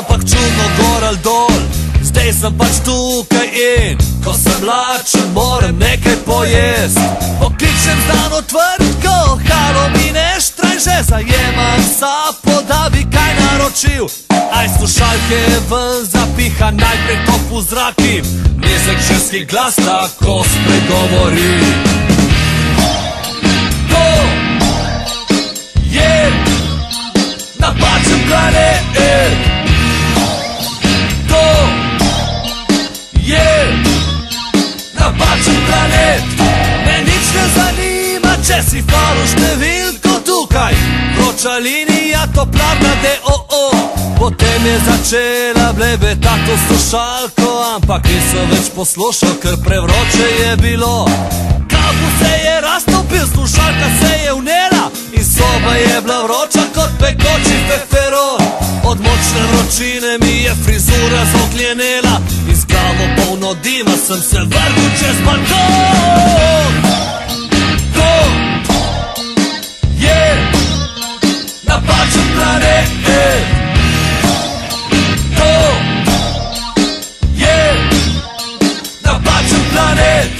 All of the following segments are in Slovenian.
ampak čudno gor ali dol. Zdaj sem pač tukaj in ko sem lačen, moram nekaj pojest. Pokličem znano tvrdko, halo mi ne štraj, že zajemam sapo, da bi kaj naročil. Aj slušalke ven zapiha, najprej top v zraki, nizek ženski glas tako spregovori. To je napačen planet. To je napačen planet. Me nič ne zanima, če si falo številko tukaj. Vroča linija, toplarna DOO. Potem je začela blebetati to slušalko, ampak nisem več poslušal, ker prevroče je bilo. Kabel se je raztopil, slušalka se je vnela in soba je bila vroča kot pekoči feferon. Od močne vročine mi je frizura zogljenela in z glavo polno dima sem se vrgel čez balkon. To je napačen planet. To je napačen planet.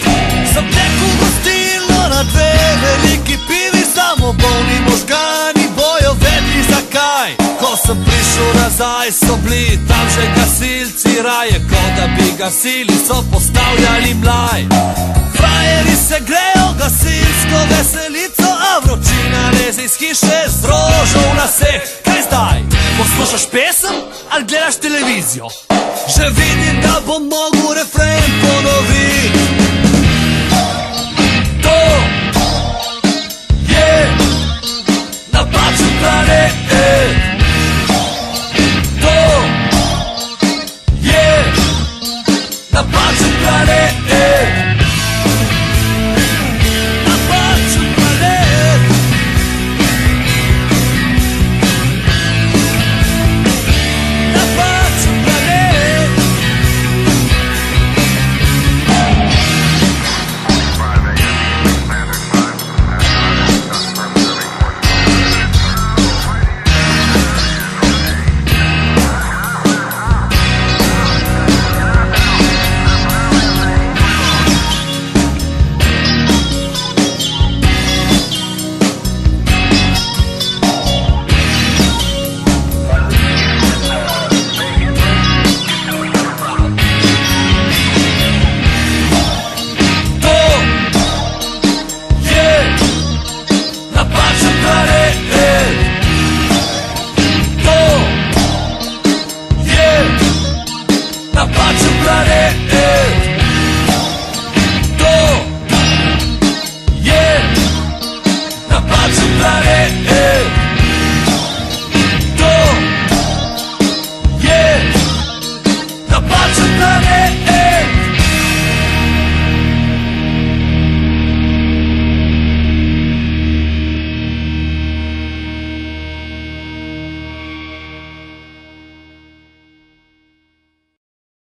Sem tekel gostilno na dve veliki pivi, samo bolni možgani bojo vedli zakaj. Ko sem prišel nazaj, so bili tam že gasilci, raje kot da bi gasili, so postavljali mlaj. Frajeri se grejo gasilsko veselico, a vročina leze iz hiše z rožo v laseh. Kaj zdaj? Poslušaš pesem ali gledaš televizijo? Že vidim, da bom mogel refren ponoviti. To je napačen planet.